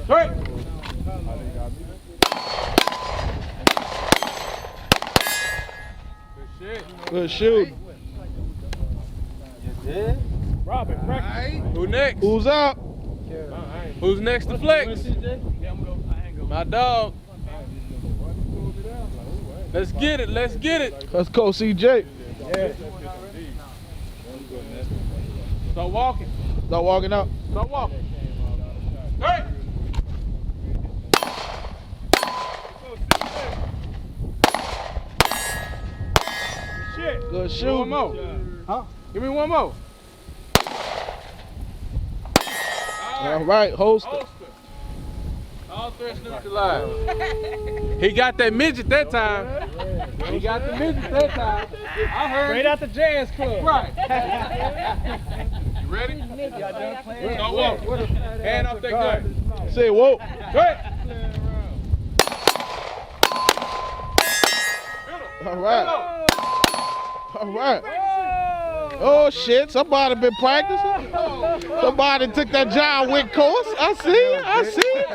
Straight. Good shooting. Robert, Who next? Who's up? Who's next to flex? My dog. Let's get it. Let's get it. Let's go, CJ. Yeah. Start walking. Start walking out. Start walking. Hey. Shit. Good One shooting. more. Huh? Give me one more. All right, holster. All threats neutralized. He got that midget that time. He got the midget that time. I heard. Straight out the jazz club. Right. You ready? Start walking. Hand off that gun. Say whoa. Straight. All right. All right. Oh shit, somebody been practicing. Somebody took that John Wick course. I see it. I see it.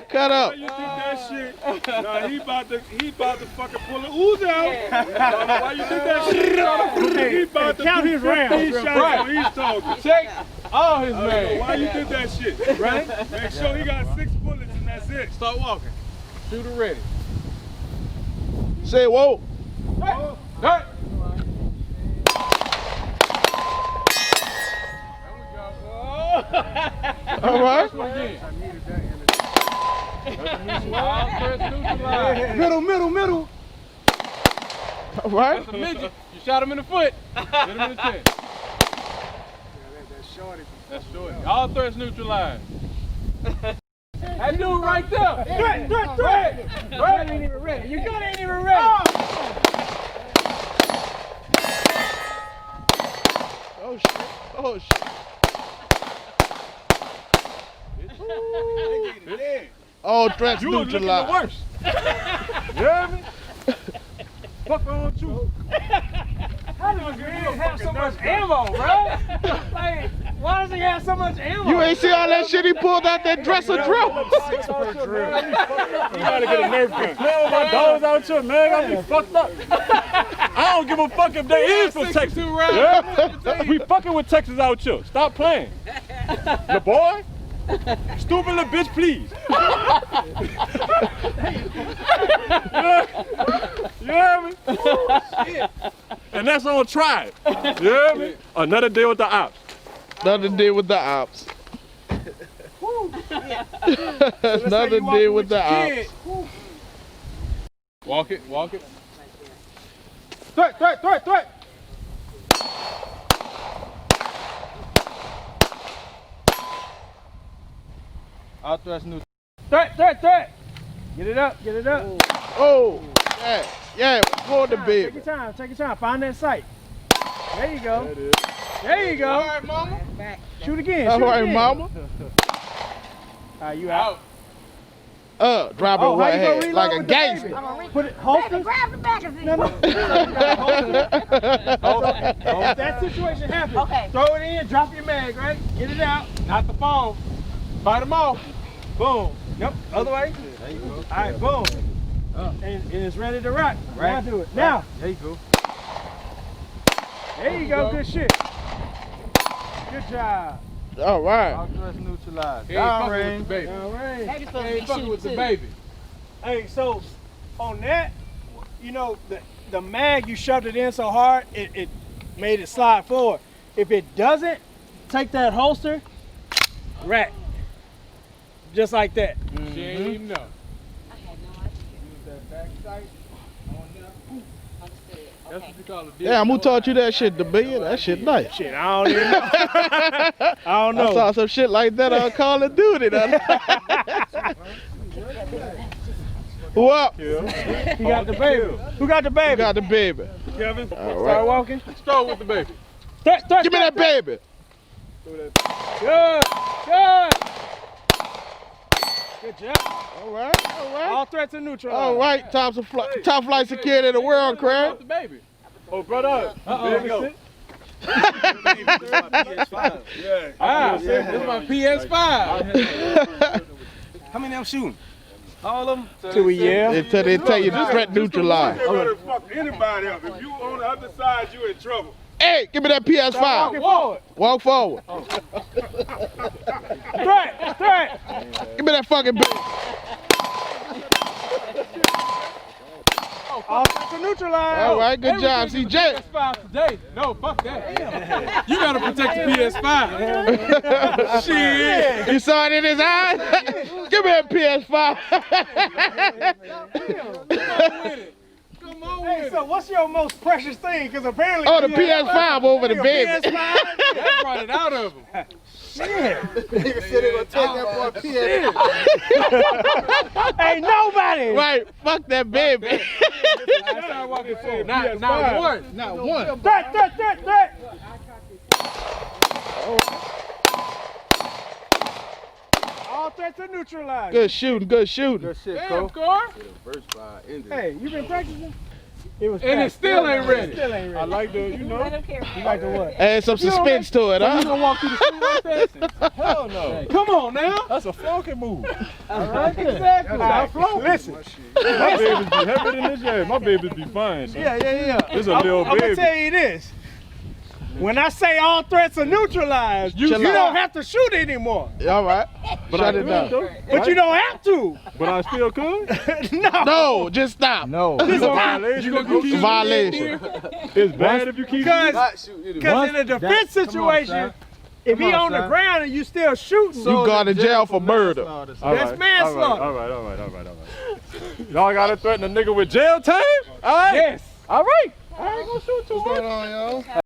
Cut up. You think that shit? Nah, he about to fucking pull the ooze out. Why you think that shit? He about to count his rounds. He's shot when he's talking. Check all his man. Why you did that shit? Right? Make sure he got 6 bullets and that's it. Start walking. Shooter ready. Say whoa. Hey. Hey. All right. Middle. All right. That's a midget. You shot him in the foot. Hit him in the chest. That's shorty. All threats neutralized. That dude right there. Threat. Ain't even ready. Your gun ain't even ready. Oh shit. Oh shit. All threats You was looking the neutralized. worst. You hear me? Fuck on you. How does he have so much ammo, bro? Like, why does he have so much ammo? You ain't see all that shit he pulled out that dresser drawer. You gotta get a Nerf gun. Man, with my dogs out here, man, I be fucked up. I don't give a fuck if they is from Texas. Yeah? We fucking with Texas out here. Stop playing. The boy? Stupid little bitch, please. You hear me? And that's on tribe. You hear me? Another day with the ops. Nothing did with the ops. Nothing did with the ops. Walk it. Walk it. Threat. All threats neutral. Threat. Get it up. Oh, yeah, go the baby. Take your time. Find that sight. There you go. There you go. All right, mama. Shoot again. All right, mama. You out. Drop it Oh, how right you gonna here reload like a with the gangster. baby? Put it holster. Grab the magazine. No. If that situation happens, Okay. throw it in, drop your mag, right? Get it out. Not the phone. Fight him off. Boom. Yep. Other way. There you go. All right. Boom. And it's ready to rock. Right. Now do it. Now. There you go. There you go. Good shit. Good job. All right. All threats neutralized. Down Range. With the baby. Down range. Baby's supposed to Ain't be fucking shooting with the too. baby. Hey, so on that, you know, the mag, you shoved it in so hard, it made it slide forward. If it doesn't, take that holster, rack. Just like that. She ain't even know. I had no idea. Use that back sight on there. Understood. That's Okay. what you call a Damn, who taught you that shit, the billion? That shit nice. Shit, I don't even know. I don't know. I saw some shit like that on Call of Duty. Who up? He got the baby. Who got the baby? Who got the baby? Kevin? All Start right. walking. Stroll with the baby. Threat. Give me that baby. Good. Good job. All right. All threats are neutral. All right. Top flight security in the world, Craig. The baby. Oh, brother. Uh-oh. There we go. Yeah. Ah, this is my PS5. How many I'm shooting? All of them? Till we yell. Until they tell you threat neutralized. They better fuck anybody up. If you on the other side, you in trouble. Hey, give me that PS5. Forward. Walk forward. Threat. Give me that fucking bitch. All threats are neutralized. All right, good job, CJ. PS5 today. No, fuck that. You gotta protect the PS5. Shit. You saw it in his eyes? Give me that PS5. Come on Hey, with it. so what's your most precious thing? Because apparently. Oh, the PS5 over the baby. PS5. That brought it out of him. Ain't nobody. Right, fuck that baby. Last time walking forward. Not one. Not one. Threat. All threats are neutralized. Good shooting. Damn, Car. Hey, you been practicing? It was And it still ain't ready. Still ain't I ready. like the, you know. I don't care. You like the what? Add some suspense to it, You huh? gonna walk through the street like that? Hell no. Come on now. That's a funky move. Exactly. Listen. My babies be heavier than this. Yeah, my babies be fine. So. Yeah. This a little I'm baby. gonna tell you this. When I say all threats are neutralized, you Chill out. don't have to shoot anymore. All right. But Shut I it could, down. though. But you don't have to. But I still could. No. No, just stop. No. It's a violation. If you keep Violation. It's bad if you keep Because in a defense situation, if he on the ground and you still shooting, You going to jail for murder. All That's right, manslaughter. All right. Y'all gotta threaten a nigga with jail time? All right. Yes. All right. I ain't gonna shoot too much.